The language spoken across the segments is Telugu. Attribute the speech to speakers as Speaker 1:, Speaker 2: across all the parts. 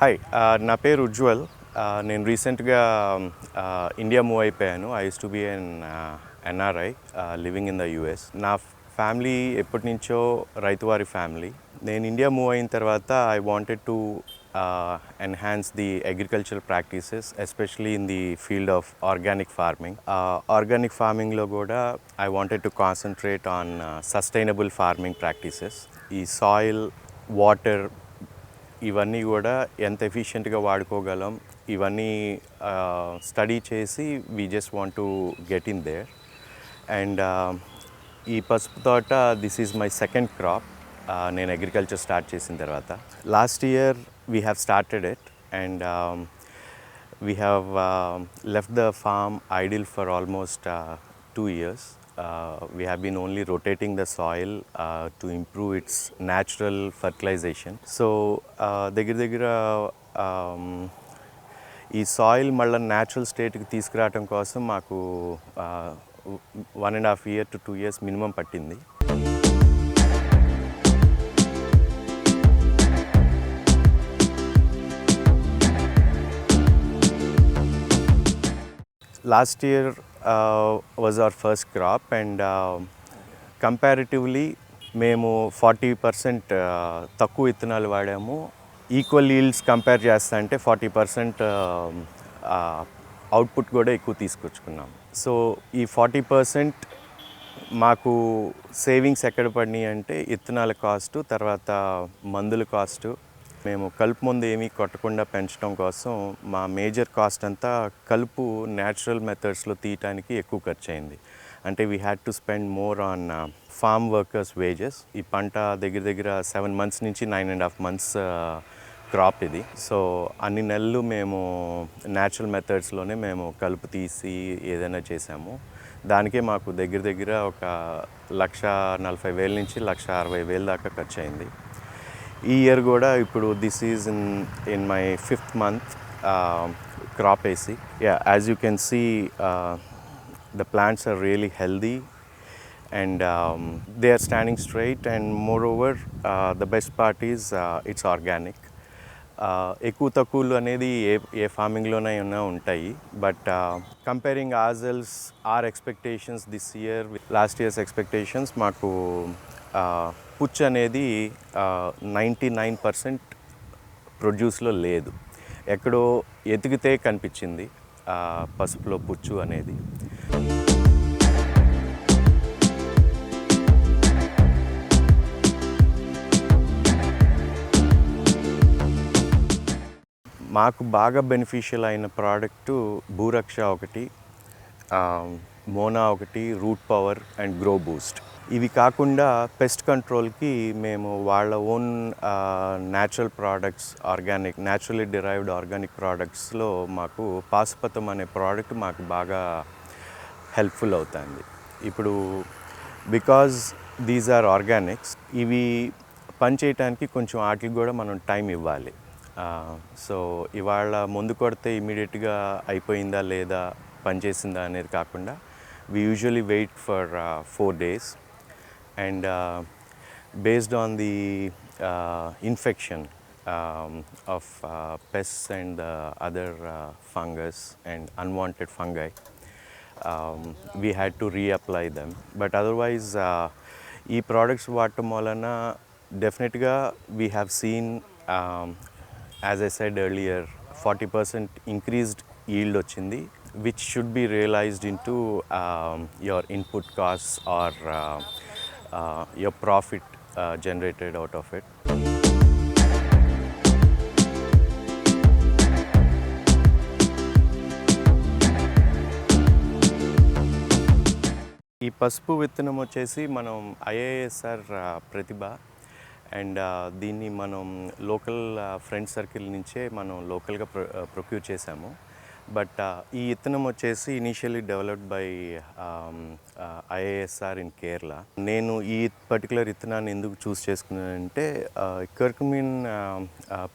Speaker 1: హాయ్ నా పేరు ఉజ్వల్. నేను రీసెంట్గా ఇండియా మూవ్ అయిపోయాను. I use to be an NRI living in the US. నా ఫ్యామిలీ ఎప్పటి నుంచో రైతువారి ఫ్యామిలీ. నేను ఇండియా మూవ్ అయిన తర్వాత I wanted to enhance the agricultural practices especially in the field of organic farming. Organic ఫార్మింగ్లో కూడా I wanted to concentrate on sustainable farming practices. ఈ సాయిల్, వాటర్ ఇవన్నీ కూడా ఎంత ఎఫిషియెంట్గా వాడుకోగలం ఇవన్నీ స్టడీ చేసి we just want to get in there. And ఈ పసుపు తోట this is my second crop. నేను అగ్రికల్చర్ స్టార్ట్ చేసిన తర్వాత last year we have started it and we have left the farm idle for almost 2 years. We have been only rotating the soil to improve its natural fertilization. So దగ్గర ఈ సాయిల్ మళ్ళీ న్యాచురల్ స్టేట్కి తీసుకురావడం కోసం మాకు 1.5 year to 2 years మినిమం పట్టింది. Last year was our first crop and comparatively మేము 40% తక్కువ విత్తనాలు వాడాము. ఈక్వల్ ఈల్డ్స్ కంపేర్ చేస్తా అంటే 40% అవుట్పుట్ కూడా ఎక్కువ తీసుకొచ్చుకున్నాం. సో ఈ 40% మాకు సేవింగ్స్ ఎక్కడ పడినాయి అంటే విత్తనాల కాస్టు, తర్వాత మందుల కాస్టు. మేము కలుపు ముందు ఏమీ కొట్టకుండా పెంచడం కోసం మా మేజర్ కాస్ట్ అంతా కలుపు న్యాచురల్ మెథడ్స్లో తీయటానికి ఎక్కువ ఖర్చు అయింది. అంటే we had to spend more on farm workers wages. ఈ పంట దగ్గర 7 months నుంచి 9.5 months క్రాప్ ఇది. సో అన్ని నెలలు మేము న్యాచురల్ మెథడ్స్లోనే మేము కలుపు తీసి ఏదైనా చేసాము. దానికే మాకు దగ్గర ఒక 1,40,000 నుంచి 1,60,000 దాకా ఖర్చు అయింది. ఈ ఇయర్ కూడా ఇప్పుడు this is in my 5th month crop వేసి. As you can see the plants are really healthy and they are standing straight, and moreover the best part is it's organic. ఎక్కువ తక్కువలు అనేది ఏ ఫార్మింగ్లోనే ఉంటాయి, but comparing ourselves, our expectations this year with last year's expectations, మాకు పుచ్చు అనేది 99% ప్రొడ్యూస్లో లేదు. ఎక్కడో ఎతికితే కనిపించింది పసుపులో పుచ్చు అనేది. మాకు బాగా బెనిఫిషియల్ అయిన ప్రోడక్టు భూరక్ష ఒకటి, మోనా ఒకటి, root power and grow boost. ఇవి కాకుండా పెస్ట్ కంట్రోల్కి మేము వాళ్ళ own natural products, naturally derived organic ప్రోడక్ట్స్లో మాకు పాశుపతం అనే ప్రోడక్ట్ మాకు బాగా హెల్ప్ఫుల్ అవుతుంది. ఇప్పుడు బికాజ్ దీస్ ఆర్ ఆర్గానిక్స్, ఇవి పనిచేయటానికి కొంచెం వాటికి కూడా మనం టైం ఇవ్వాలి. సో ఇవాళ ముందు కొడితే ఇమీడియట్గా అయిపోయిందా లేదా పనిచేసిందా అనేది కాకుండా we usually wait for 4 days, and based on the infection of pests and other fungus and unwanted fungi, we had to reapply them. But otherwise ఈ products వాడటం వలన డెఫినెట్గా we have seen, as I said earlier, 40% increased yield వచ్చింది, which should be realized into your input costs or your profit generated out of it. ఈ పసుపు విత్తనం వచ్చేసి మనం ఐఏఎస్ఆర్ ప్రతిభ, అండ్ దీన్ని మనం లోకల్ ఫ్రెండ్ సర్కిల్ నుంచే మనం లోకల్గా ప్రొక్యూర్ చేసాము. బట్ ఈ విత్తనం వచ్చేసి initially developed by IASR in Kerala. నేను ఈ పర్టికులర్ విత్తనాన్ని ఎందుకు చూస్ చేసుకున్నానంటే కర్కుమిన్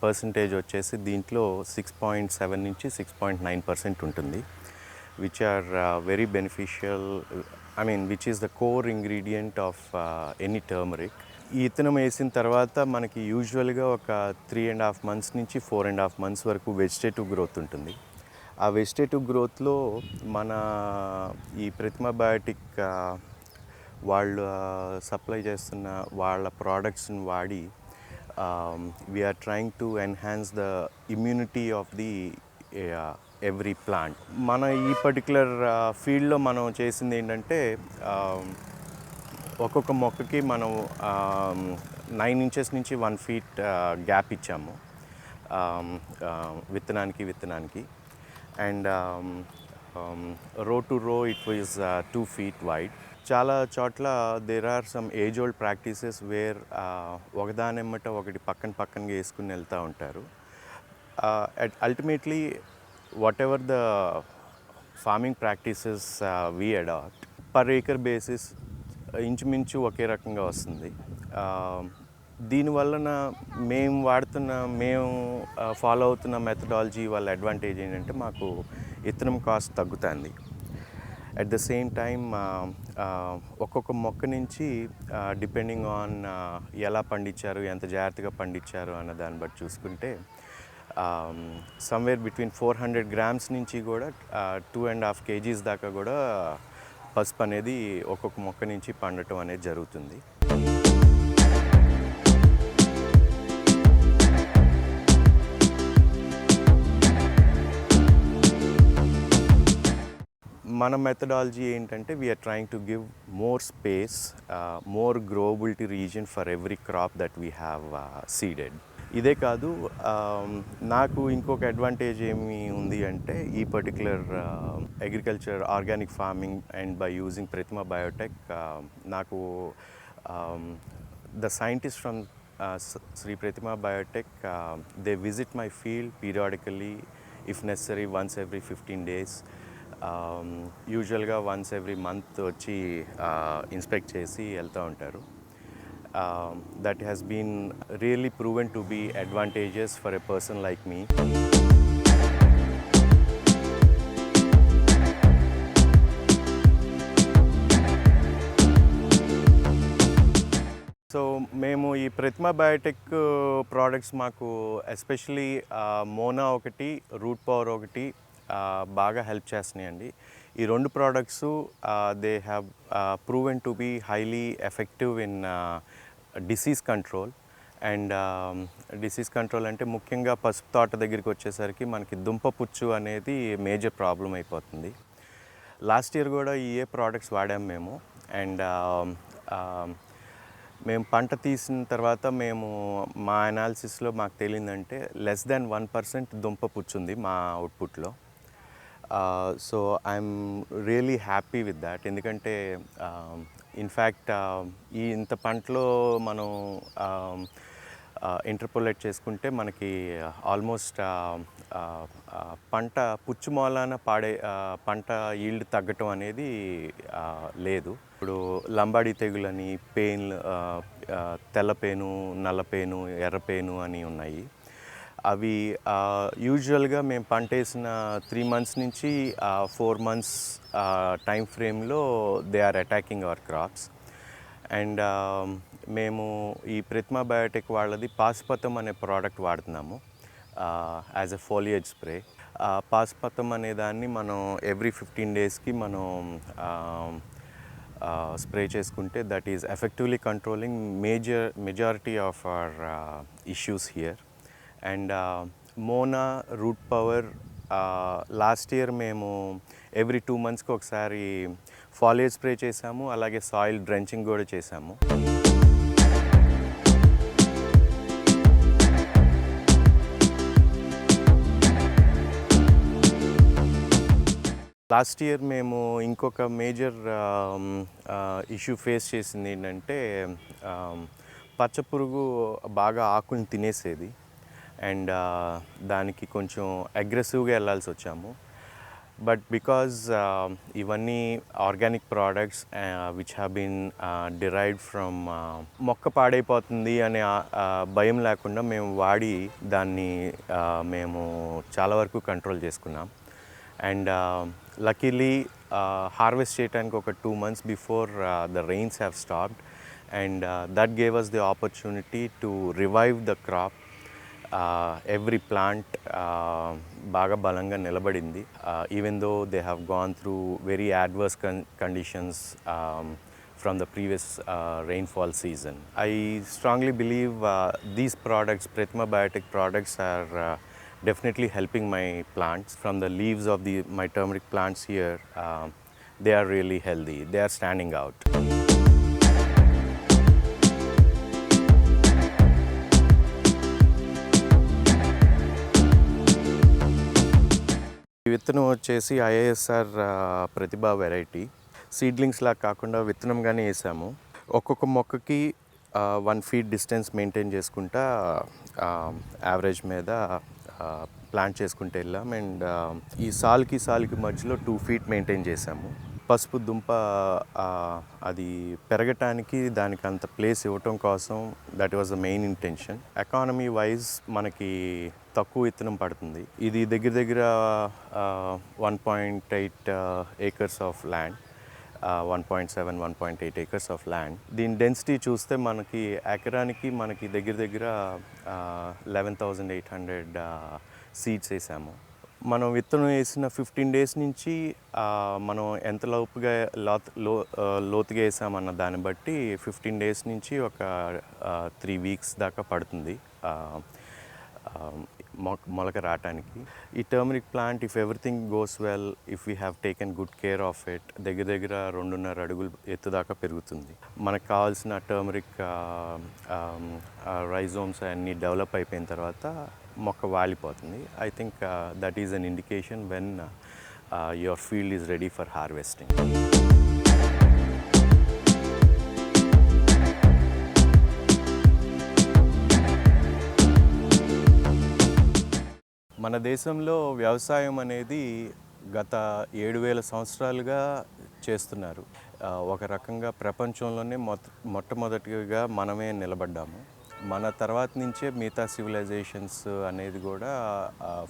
Speaker 1: పర్సంటేజ్ వచ్చేసి దీంట్లో 6.7 నుంచి 6.9% ఉంటుంది, which are very beneficial, which is the core ingredient of any turmeric. ఈ ఇత్తనం వేసిన తర్వాత మనకి యూజువల్గా ఒక 3.5 months నుంచి 4.5 months వరకు వెజిటేటివ్ గ్రోత్ ఉంటుంది. ఆ వెజిటేటివ్ గ్రోత్లో మన ఈ ప్రతిమ బయోటిక్ వాళ్ళు సప్లై చేస్తున్న వాళ్ళ ప్రోడక్ట్స్ని వాడి we are trying to enhance the immunity of the every plant. మన ఈ పర్టికులర్ ఫీల్డ్లో మనం చేసింది ఏంటంటే ఒక్కొక్క మొక్కకి మనం 9 inches నుంచి 1 feet గ్యాప్ ఇచ్చాము విత్తనానికి అండ్ రో టు రో ఇట్ వాజ్ 2 feet వైడ్. చాలా చోట్ల there are some age old practices where ఒకదానెమ్మట ఒకటి పక్కనగా వేసుకుని వెళ్తూ ఉంటారు. Ultimately, whatever the farming practices we adopt, per acre basis ఇంచుమించు ఒకే రకంగా వస్తుంది. దీనివలన మేము ఫాలో అవుతున్న మెథడాలజీ వాళ్ళ అడ్వాంటేజ్ ఏంటంటే మాకు ఇత్తనం కాస్ట్ తగ్గుతుంది. అట్ ద సేమ్ టైం ఒక్కొక్క మొక్క నుంచి డిపెండింగ్ ఆన్ ఎలా పండించారు, ఎంత జాగ్రత్తగా పండించారు అన్న దాన్ని బట్టి చూసుకుంటే సమ్వేర్ బిట్వీన్ 400 grams నుంచి కూడా 2.5 kgs దాకా కూడా పసుపు అనేది ఒక్కొక్క మొక్క నుంచి పండటం అనేది జరుగుతుంది. మన మెథడాలజీ ఏంటంటే we are trying to give more space, more growability reason for every crop that we have seeded. ఇదే కాదు, నాకు ఇంకొక అడ్వాంటేజ్ ఏమి ఉంది అంటే ఈ particular agriculture organic farming and by using Pratima biotech నాకు the scientist from Shri Pratima biotech they visit my field periodically, if necessary once every 15 days, యూజువల్గా వన్స్ ఎవ్రీ మంత్ వచ్చి ఇన్స్పెక్ట్ చేసి వెళ్తూ ఉంటారు. That has been really proven to be advantageous for a person like me. So మేము ఈ ప్రతిమ బయోటెక్ ప్రోడక్ట్స్ మాకు ఎస్పెషలీ మోనా ఒకటి, రూట్ పవర్ ఒకటి బాగా హెల్ప్ చేస్తున్నాయండి. ఈ రెండు products they have proven to be highly effective in disease control. And disease control అంటే ముఖ్యంగా పసుపు తోట దగ్గరికి వచ్చేసరికి మనకి దుంపపుచ్చు అనేది మేజర్ ప్రాబ్లం అయిపోతుంది. లాస్ట్ ఇయర్ కూడా ఈ ప్రోడక్ట్స్ వాడాము మేము. అండ్ మేము పంట తీసిన తర్వాత మా అనాలిసిస్లో మాకు తెలియదంటే లెస్ దాన్ 1% దుంపపుచ్చు ఉంది మా అవుట్పుట్లో. So I'm really happy with that. ఎందుకంటే ఇన్ఫ్యాక్ట్ ఇంత పంటలో మనం ఇంటర్పోలేట్ చేసుకుంటే మనకి ఆల్మోస్ట్ పంట పుచ్చు మూలాన పంట ఈల్డ్ తగ్గటం అనేది లేదు. ఇప్పుడు లంబాడి తెగులని, తెల్లపేను, నల్లపేను, ఎర్రపేను అని ఉన్నాయి. అవి యూజువల్గా మేము పంట వేసిన 3 months నుంచి 4 months టైం ఫ్రేమ్లో they are attacking our crops. And మేము ఈ ప్రతిమ బయోటెక్ వాళ్ళది పాశుపతం అనే ప్రోడక్ట్ వాడుతున్నాము as a foliage spray. Pashupatam అనే దాన్ని మనం ఎవ్రీ 15 daysకి మనం స్ప్రే చేసుకుంటే that is effectively controlling majority of our issues here. And మోనా, రూట్ పవర్ లాస్ట్ ఇయర్ మేము ఎవ్రీ 2 monthsకి ఒకసారి ఫాలియేజ్ స్ప్రే చేసాము, అలాగే సాయిల్ డ్రెంచింగ్ కూడా చేసాము. లాస్ట్ ఇయర్ మేము ఇంకొక మేజర్ ఇష్యూ ఫేస్ చేసింది ఏంటంటే పచ్చపురుగు బాగా ఆకుని తినేసేది. అండ్ దానికి కొంచెం అగ్రెసివ్గా వెళ్ళాల్సి వచ్చాము. బట్ బికాజ్ ఇవన్నీ organic products which have been derived from మొక్క పాడైపోతుంది అనే భయం లేకుండా మేము వాడి దాన్ని మేము చాలా వరకు కంట్రోల్ చేసుకున్నాం. అండ్ లక్కీలీ హార్వెస్ట్ చేయడానికి ఒక 2 months before the rains have stopped. and that gave us the opportunity to revive the crop. Every plant బాగా బలంగా నిలబడింది, even though they have gone through very adverse conditions from the previous rainfall season. I strongly believe these products, Prathima Biotech products, are definitely helping my plants. From the leaves of my turmeric plants here, they are really healthy. They are standing out. ఈ విత్తనం వచ్చేసి ఐఏఎస్ఆర్ ప్రతిభ వెరైటీ. సీడ్లింగ్స్ లాగా కాకుండా విత్తనంగానే వేసాము. ఒక్కొక్క మొక్కకి 1 feet డిస్టెన్స్ మెయింటైన్ చేసుకుంటా యావరేజ్ మీద ప్లాంట్ చేసుకుంటూ వెళ్ళాం. అండ్ ఈ సాల్కి మధ్యలో 2 feet మెయింటైన్ చేసాము. పసుపు దుంప అది పెరగటానికి దానికి అంత ప్లేస్ ఇవ్వటం కోసం, that was the main intention. Economy wise మనకి తక్కువ విత్తనం పడుతుంది. ఇది దగ్గర 1.8 acres of land, 1.7, 1.8 acres of land. దీని డెన్సిటీ చూస్తే మనకి ఎకరానికి మనకి దగ్గర 11,800 సీడ్స్ వేసాము. మనం విత్తనం వేసిన 15 days నుంచి మనం ఎంత లోతుగా వేసామన్న దాన్ని బట్టి 15 days నుంచి ఒక 3 weeks దాకా పడుతుంది మొలక రావటానికి. ఈ turmeric plant, if everything goes well, if we have taken good care of it, దగ్గర 2.5 అడుగులు ఎత్తు దాకా పెరుగుతుంది. మనకు కావాల్సిన టర్మరిక్ రైజోమ్స్ అన్నీ డెవలప్ అయిపోయిన తర్వాత మొక్క వాలిపోతుంది. I think that is an indication when your field is ready for harvesting. మన దేశంలో వ్యవసాయం అనేది గత 7,000 సంవత్సరాలుగా చేస్తున్నారు. ఒక రకంగా ప్రపంచంలోనే మొట్టమొదటిగా మనమే నిలబడ్డాము. మన తర్వాత నుంచే మిగతా సివిలైజేషన్స్ అనేది కూడా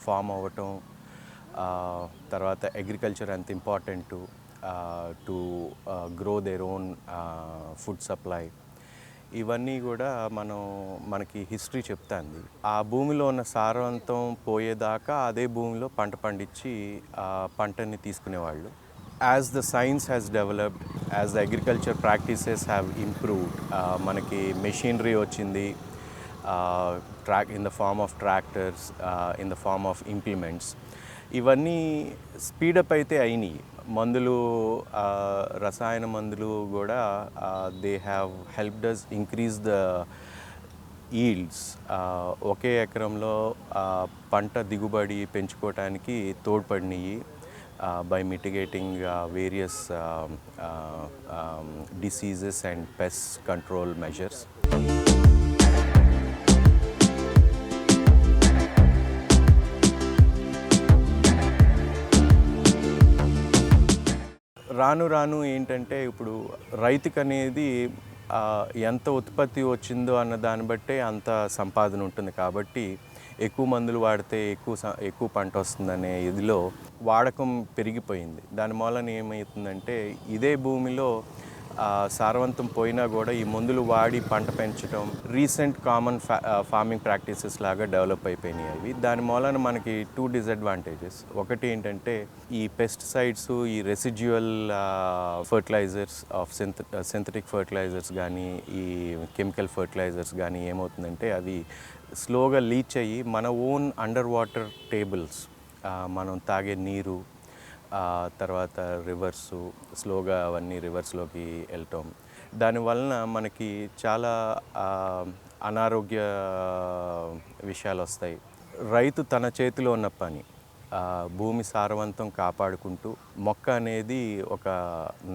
Speaker 1: ఫామ్ అవ్వటం, తర్వాత అగ్రికల్చర్ అంత important to grow their own food supply, ఇవన్నీ కూడా మనకి హిస్టరీ చెప్తాంది. ఆ భూమిలో ఉన్న సారవంతం పోయేదాకా అదే భూమిలో పంట పండించి పంటని తీసుకునేవాళ్ళు. As the science has developed, as the agriculture practices have improved, మనకి మెషినరీ వచ్చింది, in the form of tractors, in the form of implements. ఇవన్నీ స్పీడప్ అయితే అయినాయి. మందులు, రసాయన మందులు కూడా they have helped us increase the yields. ఒకే ఎకరంలో పంట దిగుబడి పెంచుకోవటానికి తోడ్పడినాయి by mitigating various diseases and pest control measures. రాను ఏంటంటే ఇప్పుడు రైతుకు అనేది ఎంత ఉత్పత్తి వచ్చిందో అన్న దాన్ని బట్టే అంత సంపాదన ఉంటుంది. కాబట్టి ఎక్కువ మందులు వాడితే ఎక్కువ పంట వస్తుందనే ఇదిలో వాడకం పెరిగిపోయింది. దాని మూలన ఏమవుతుందంటే ఇదే భూమిలో సారవంతం పోయినా కూడా ఈ మందులు వాడి పంట పెంచడం రీసెంట్ కామన్ ఫార్మింగ్ ప్రాక్టీసెస్ లాగా డెవలప్ అయిపోయినాయి అవి. దాని మూలన మనకి 2 disadvantages. ఒకటి ఏంటంటే ఈ పెస్టిసైడ్స్, ఈ residual fertilisers of synthetic fertilisers కానీ, ఈ కెమికల్ ఫర్టిలైజర్స్ కానీ ఏమవుతుందంటే అవి స్లోగా లీచ్ అయ్యి మన ఓన్ అండర్ వాటర్ టేబుల్స్, మనం తాగే నీరు, తర్వాత రివర్సు స్లోగా అవన్నీ రివర్స్లోకి వెళ్ళటం, దానివలన మనకి చాలా అనారోగ్య విషయాలు వస్తాయి. రైతు తన చేతిలో ఉన్న పని భూమి సారవంతం కాపాడుకుంటూ, మొక్క అనేది ఒక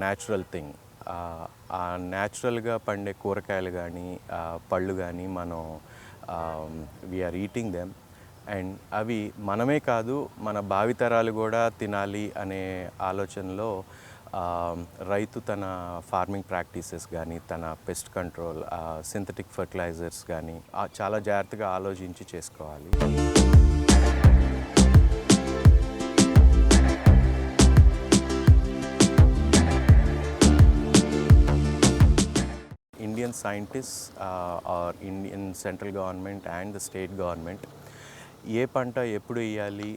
Speaker 1: న్యాచురల్ థింగ్. ఆ న్యాచురల్గా పండే కూరగాయలు కానీ పళ్ళు కానీ మనం వీఆర్ ఈటింగ్ దెమ్. అండ్ అవి మనమే కాదు, మన భావితరాలు కూడా తినాలి అనే ఆలోచనలో రైతు తన ఫార్మింగ్ ప్రాక్టీసెస్ కానీ, తన పెస్ట్ కంట్రోల్, సింథటిక్ ఫర్టిలైజర్స్ కానీ చాలా జాగ్రత్తగా ఆలోచించి చేసుకోవాలి. Indian Indian scientists or Indian central government and the state government ఏ పంట ఎప్పుడు వేయాలి,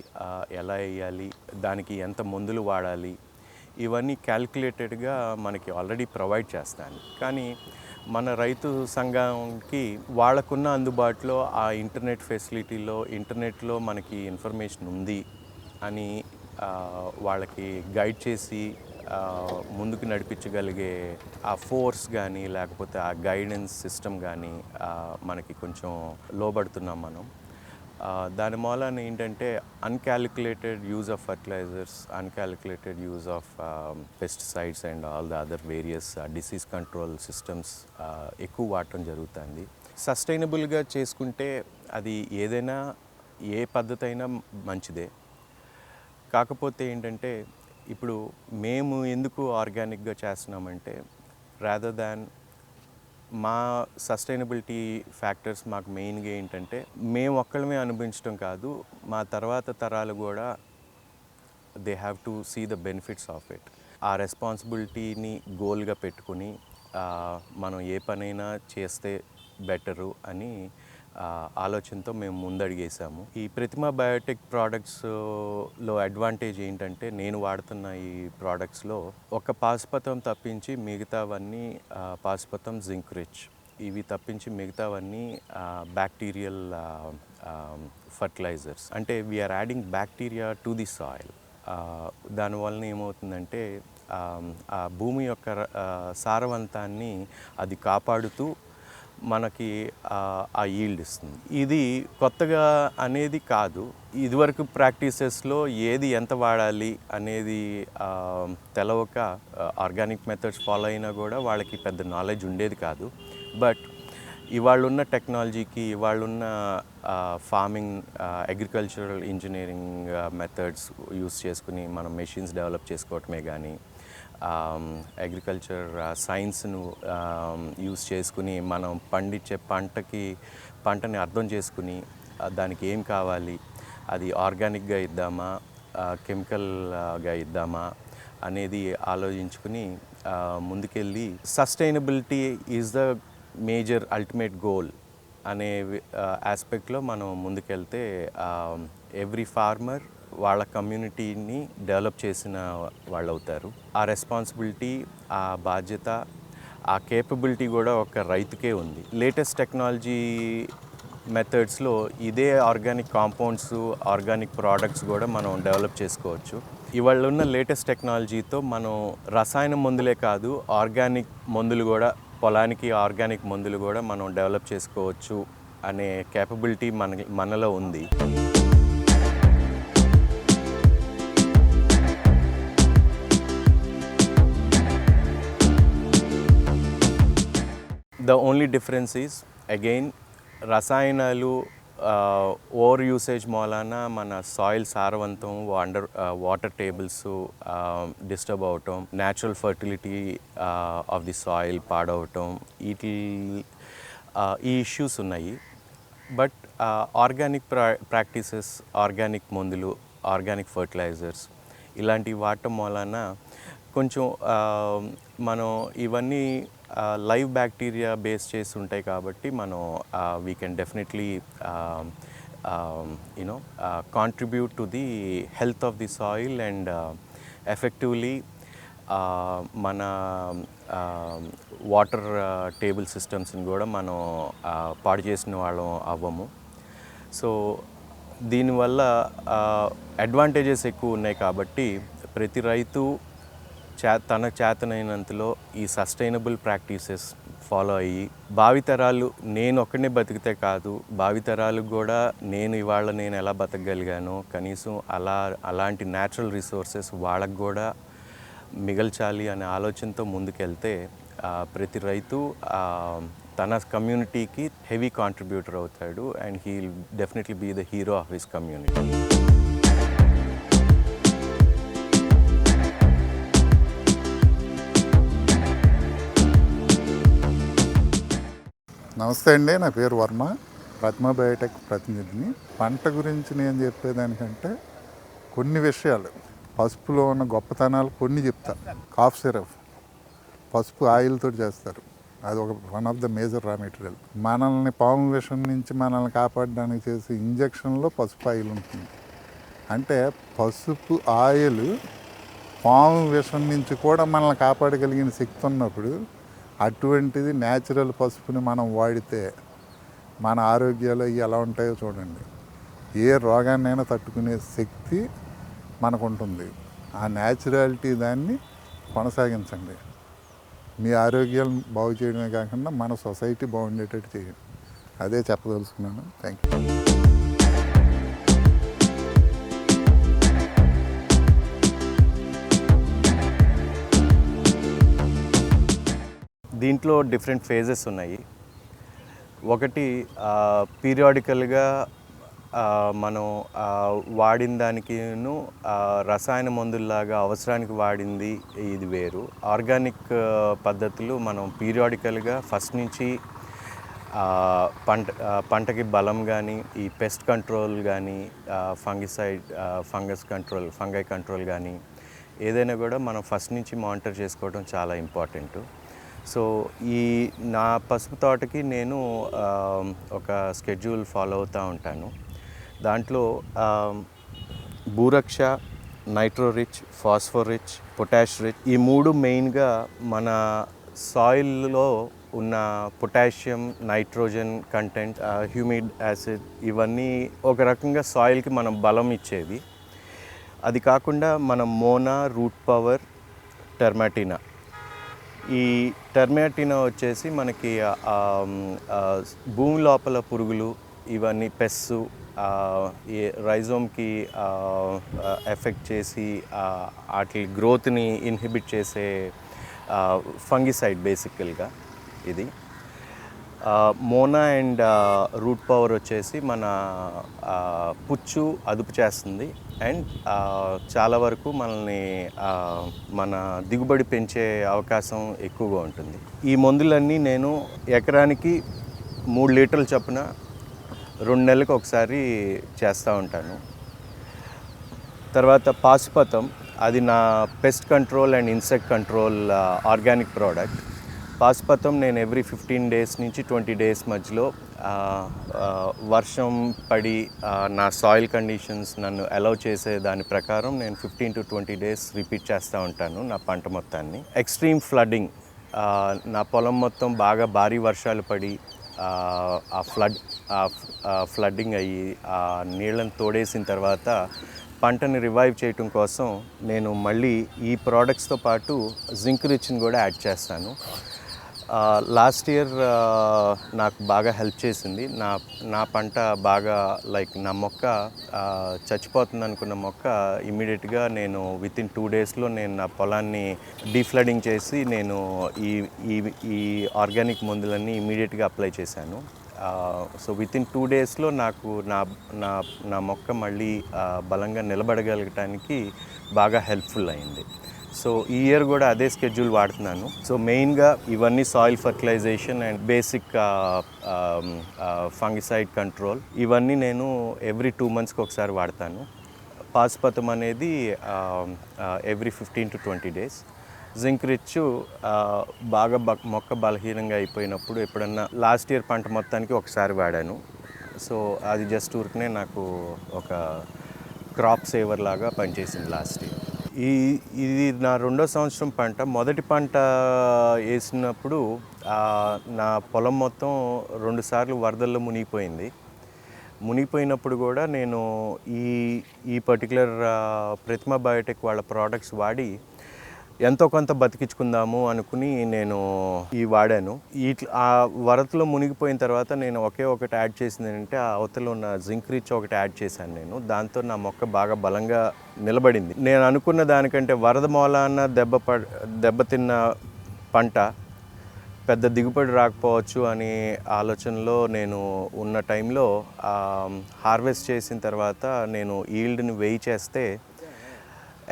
Speaker 1: ఎలా వేయాలి, దానికి ఎంత మందులు వాడాలి, ఇవన్నీ క్యాల్కులేటెడ్గా మనకి ఆల్రెడీ ప్రొవైడ్ చేస్తాను. కానీ మన రైతు సంఘంకి వాళ్ళకున్న అందుబాటులో ఆ ఇంటర్నెట్ ఫెసిలిటీలో ఇంటర్నెట్లో మనకి ఇన్ఫర్మేషన్ ఉంది అని వాళ్ళకి గైడ్ చేసి ముందుకు నడిపించగలిగే ఆ ఫోర్స్ కానీ లేకపోతే ఆ గైడెన్స్ సిస్టమ్ కానీ మనకి కొంచెం లోబడుతున్నాం మనం. దాని మూలాన ఏంటంటే uncalculated use of fertilizers, uncalculated use of pesticides and all the other various disease control systems ఎక్కువ వాడటం జరుగుతుంది. సస్టైనబుల్గా చేసుకుంటే అది ఏదైనా ఏ పద్ధతి అయినా మంచిదే. కాకపోతే ఏంటంటే ఇప్పుడు మేము ఎందుకు ఆర్గానిక్గా చేస్తున్నామంటే రాదర్ దాన్ మా సస్టైనబిలిటీ ఫ్యాక్టర్స్ మాకు మెయిన్గా ఏంటంటే మేము ఒక్కళ్ళమే అనుభవించడం కాదు, మా తర్వాత తరాలు కూడా they have to see the benefits of it. ఆ రెస్పాన్సిబిలిటీని గోల్గా పెట్టుకుని మనం ఏ పనైనా చేస్తే బెటరు అని ఆలోచనతో మేము ముందడిగేసాము. ఈ ప్రతిమ బయోటెక్ ప్రోడక్ట్స్లో అడ్వాంటేజ్ ఏంటంటే నేను వాడుతున్న ఈ ప్రోడక్ట్స్లో ఒక పాశుపతం తప్పించి మిగతావన్నీ పాశుపతం, జింక్ రిచ్, ఇవి తప్పించి మిగతావన్నీ బ్యాక్టీరియల్ ఫర్టిలైజర్స్. అంటే we are adding bacteria to the soil. దానివల్ల ఏమవుతుందంటే ఆ భూమి యొక్క సారవంతాన్ని అది కాపాడుతూ మనకి ఆ ఈల్డ్ ఇస్తుంది. ఇది కొత్తగా అనేది కాదు. ఇదివరకు ప్రాక్టీసెస్లో ఏది ఎంత వాడాలి అనేది తెలవక ఆర్గానిక్ మెథడ్స్ ఫాలో అయినా కూడా వాళ్ళకి పెద్ద నాలెడ్జ్ ఉండేది కాదు. బట్ ఇవాళున్న టెక్నాలజీకి, ఇవాళున్న farming, agricultural engineering methods use చేసుకుని మనం మెషిన్స్ డెవలప్ చేసుకోవటమే కానీ అగ్రికల్చర్ సైన్స్ను యూస్ చేసుకుని మనం పండించే పంటని అర్థం చేసుకుని దానికి ఏం కావాలి, అది ఆర్గానిక్గా ఇద్దామా కెమికల్గా ఇద్దామా అనేది ఆలోచించుకుని ముందుకెళ్ళి sustainability is the major ultimate goal అనే ఆస్పెక్ట్లో మనం ముందుకెళ్తే ఎవ్రీ ఫార్మర్ వాళ్ళ కమ్యూనిటీని డెవలప్ చేసిన వాళ్ళు అవుతారు. ఆ రెస్పాన్సిబిలిటీ, ఆ బాధ్యత, ఆ కేపబిలిటీ కూడా ఒక రైతుకే ఉంది. లేటెస్ట్ టెక్నాలజీ మెథడ్స్లో ఇదే ఆర్గానిక్ కాంపౌండ్స్, ఆర్గానిక్ ప్రోడక్ట్స్ కూడా మనం డెవలప్ చేసుకోవచ్చు. ఇవాళ ఉన్న లేటెస్ట్ టెక్నాలజీతో మనం రసాయన మందులే కాదు, ఆర్గానిక్ మందులు కూడా, పొలానికి ఆర్గానిక్ మందులు కూడా మనం డెవలప్ చేసుకోవచ్చు అనే కేపబిలిటీ మనలో ఉంది. The only difference is again రసాయనాలు ఓవర్ యూసేజ్ మూలాన మన సాయిల్ సారవంతం, వాటర్ టేబుల్స్ డిస్టర్బ్ అవటం, natural fertility of the soil పాడవటం, ఈ ఇష్యూస్ ఉన్నాయి. బట్ ఆర్గానిక్ ప్రాక్టీసెస్, ఆర్గానిక్ మందులు, ఆర్గానిక్ ఫర్టిలైజర్స్ ఇలాంటివి వాడటం మూలాన కొంచెం మనం ఇవన్నీ లైవ్ బ్యాక్టీరియా బేస్ చేసి ఉంటాయి కాబట్టి మనం we can definitely contribute to the health of the soil and effectively మన వాటర్ టేబుల్ సిస్టమ్స్ని కూడా మనం పాడు చేసిన వాళ్ళం అవ్వము. సో దీనివల్ల అడ్వాంటేజెస్ ఎక్కువ ఉన్నాయి కాబట్టి ప్రతి రైతు తన చేతనైనంతలో ఈ సస్టైనబుల్ ప్రాక్టీసెస్ ఫాలో అయ్యి భావితరాలు, నేను ఒక్కడే బతికితే కాదు, భావితరాలకు కూడా నేను ఎలా బతకగలిగానో కనీసం అలాంటి న్యాచురల్ రిసోర్సెస్ వాళ్ళకు కూడా మిగల్చాలి అనే ఆలోచనతో ముందుకెళ్తే ప్రతి రైతు తన కమ్యూనిటీకి హెవీ కాంట్రిబ్యూటర్ అవుతాడు and he will definitely be the hero of his community.
Speaker 2: నమస్తే అండి, నా పేరు వర్మ, ప్రతిమ బయోటెక్ ప్రతినిధిని. పంట గురించి నేను చెప్పేదానికంటే కొన్ని విషయాలు, పసుపులో ఉన్న గొప్పతనాలు కొన్ని చెప్తా. కాఫ్ సిరప్ పసుపు ఆయిల్తో చేస్తారు, అది ఒక one of the major raw material. మనల్ని పాము విషం నుంచి మనల్ని కాపాడడానికి చేసే ఇంజక్షన్లో పసుపు ఆయిల్ ఉంటుంది. అంటే పసుపు ఆయిల్ పాము విషం నుంచి కూడా మనల్ని కాపాడగలిగిన శక్తి ఉన్నప్పుడు అటువంటిది న్యాచురల్ పసుపుని మనం వాడితే మన ఆరోగ్యాలు అవి ఎలా ఉంటాయో చూడండి. ఏ రోగాన్నైనా తట్టుకునే శక్తి మనకు ఉంటుంది. ఆ న్యాచురాలిటీ దాన్ని కొనసాగించండి. మీ ఆరోగ్యాలను బాగు చేయడమే కాకుండా మన సొసైటీ బాగుండేటట్టు చేయండి. అదే చెప్పదలుచుకున్నాను. Thank you.
Speaker 1: దీంట్లో డిఫరెంట్ ఫేజెస్ ఉన్నాయి. ఒకటి పీరియాడికల్గా మనం వాడిన దానికిను రసాయన మందుల్లాగా అవసరానికి వాడింది ఇది వేరు. ఆర్గానిక్ పద్ధతులు మనం పీరియాడికల్గా ఫస్ట్ నుంచి పంటకి బలం కానీ, ఈ పెస్ట్ కంట్రోల్ కానీ, ఫంగై కంట్రోల్ కానీ ఏదైనా కూడా మనం ఫస్ట్ నుంచి మానిటర్ చేసుకోవడం చాలా ఇంపార్టెంట్. సో నా పసుపు తోటకి నేను ఒక స్కెడ్యూల్ ఫాలో అవుతూ ఉంటాను. దాంట్లో Bhuraksha, nitro rich, phosphor rich, potash rich ఈ మూడు మెయిన్గా మన సాయిల్లో ఉన్న potassium, nitrogen content, humid acid ఇవన్నీ ఒక రకంగా సాయిల్కి మనం బలం ఇచ్చేవి. అది కాకుండా మనం మోనా, రూట్ పవర్, టెర్మాటినా ఈ టెర్మాటినా వచ్చేసి మనకి భూమి లోపల పురుగులు ఇవన్నీ పెస్సు ఈ రైజోమ్కి ఎఫెక్ట్ చేసి వాటి గ్రోత్ని ఇన్హిబిట్ చేసే ఫంగిసైడ్ బేసికల్గా ఇది. మోనా అండ్ రూట్ పవర్ వచ్చేసి మన పుచ్చు అదుపు చేస్తుంది అండ్ చాలా వరకు మనల్ని మన దిగుబడి పెంచే అవకాశం ఎక్కువగా ఉంటుంది. ఈ మందులన్నీ నేను ఎకరానికి 3 లీటర్ల చొప్పున 2 నెలలకు ఒకసారి చేస్తూ ఉంటాను. తర్వాత పాశుపతం, అది నా pest control and insect control organic product. Pashupatam నేను ఎవ్రీ 15 డేస్ నుంచి 20 డేస్ మధ్యలో వర్షం పడి నా సాయిల్ కండిషన్స్ నన్ను అలౌ చేసే దాని ప్రకారం నేను 15 to 20 డేస్ రిపీట్ చేస్తూ ఉంటాను నా పంట మొత్తాన్ని. ఎక్స్ట్రీమ్ ఫ్లడ్డింగ్, నా పొలం మొత్తం బాగా భారీ వర్షాలు పడి ఫ్లడ్డింగ్ అయ్యి ఆ నీళ్ళని తోడేసిన తర్వాత పంటని రివైవ్ చేయటం కోసం నేను మళ్ళీ ఈ ప్రోడక్ట్స్తో పాటు జింక్ రిచ్ని కూడా యాడ్ చేస్తాను. లాస్ట్ ఇయర్ నాకు బాగా హెల్ప్ చేసింది. నా పంట బాగా నా మొక్క చచ్చిపోతుంది అనుకున్న మొక్క ఇమ్మీడియట్గా నేను వితిన్ 2 డేస్లో నేను నా పొలాన్ని డీఫ్లడింగ్ చేసి నేను ఈ ఆర్గానిక్ మందులన్నీ ఇమ్మీడియట్గా అప్లై చేశాను. సో వితిన్ 2 డేస్లో నాకు నా మొక్క మళ్ళీ బలంగా నిలబడగలగటానికి బాగా హెల్ప్ఫుల్ అయింది. సో ఈ ఇయర్ కూడా అదే స్కెడ్యూల్ వాడుతున్నాను. సో మెయిన్గా ఇవన్నీ soil fertilisation and basic fungicide control ఇవన్నీ నేను ఎవ్రీ 2 మంత్స్కి ఒకసారి వాడతాను. పాశుపతం అనేది every 15 to 20 days. Zinc rich బాగా మొక్క బలహీనంగా అయిపోయినప్పుడు ఎప్పుడన్నా లాస్ట్ ఇయర్ పంట మొత్తానికి ఒకసారి వాడాను. సో అది జస్ట్ ఊరికనే నాకు ఒక క్రాప్ సేవర్ లాగా పనిచేసింది లాస్ట్ ఇయర్. ఇది నా 2వ సంవత్సరం పంట. మొదటి పంట వేసినప్పుడు నా పొలం మొత్తం 2 సార్లు వరదల్లో మునిగిపోయినప్పుడు కూడా నేను ఈ పర్టికులర్ ప్రతిమ బయోటెక్ వాళ్ళ ప్రోడక్ట్స్ వాడి ఎంతో కొంత బతికించుకుందాము అనుకుని నేను వాడాను. ఆ వరదలో మునిగిపోయిన తర్వాత నేను ఒకటి యాడ్ చేసింది ఏంటంటే ఆ అవతల ఉన్న జింక్ రిచ్ ఒకటి యాడ్ చేశాను నేను. దాంతో నా మొక్క బాగా బలంగా నిలబడింది. నేను అనుకున్న దానికంటే వరద మూలాన దెబ్బతిన్న పంట పెద్ద దిగుబడి రాకపోవచ్చు అని ఆలోచనలో నేను ఉన్న టైంలో హార్వెస్ట్ చేసిన తర్వాత నేను ఈల్డ్ని వెయ్యి చేస్తే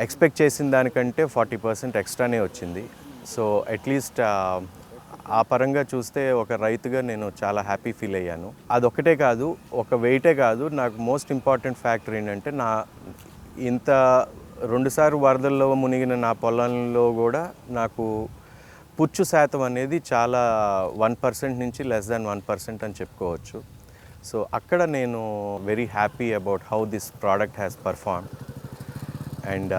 Speaker 1: ఎక్స్పెక్ట్ చేసిన దానికంటే 40% ఎక్స్ట్రానే వచ్చింది. సో అట్లీస్ట్ ఆ పరంగా చూస్తే ఒక రైతుగా నేను చాలా హ్యాపీ ఫీల్ అయ్యాను. అదొక్కటే కాదు, ఒక వెయిటే కాదు, నాకు మోస్ట్ ఇంపార్టెంట్ ఫ్యాక్టర్ ఏంటంటే ఇంత 2 సార్లు వరదల్లో మునిగిన నా పొలంలో కూడా నాకు పుచ్చు శాతం అనేది చాలా 1% నుంచి లెస్ దాన్ 1% అని చెప్పుకోవచ్చు. సో అక్కడ నేను very happy about how this product has perform and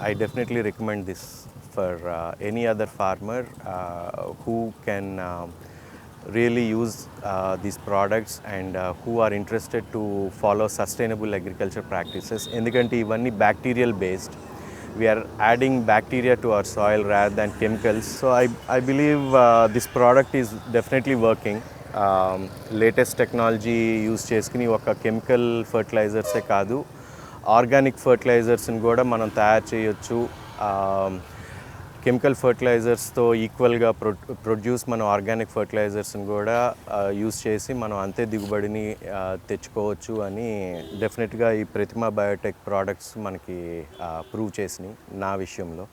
Speaker 1: I definitely recommend this for any other farmer who can really use these products and who are interested to follow sustainable agriculture practices. ఎందుకంటే ఇవన్నీ bacterial based. We are adding bacteria to our soil rather than chemicals. So I believe this product is definitely working. Latest technology use చేసుకుని ఒక కెమికల్ ఫర్టిలైజర్సే కాదు, ఆర్గానిక్ ఫర్టిలైజర్స్ని కూడా మనం తయారు చేయొచ్చు. కెమికల్ ఫర్టిలైజర్స్తో ఈక్వల్గా ప్రొడ్యూస్ మన ఆర్గానిక్ ఫర్టిలైజర్స్ని కూడా యూస్ చేసి మనం అంతే దిగుబడిని తెచ్చుకోవచ్చు అని డెఫినెట్గా ఈ ప్రతిమ బయోటెక్ ప్రోడక్ట్స్ మనకి ప్రూవ్ చేసినాయి నా విషయంలో.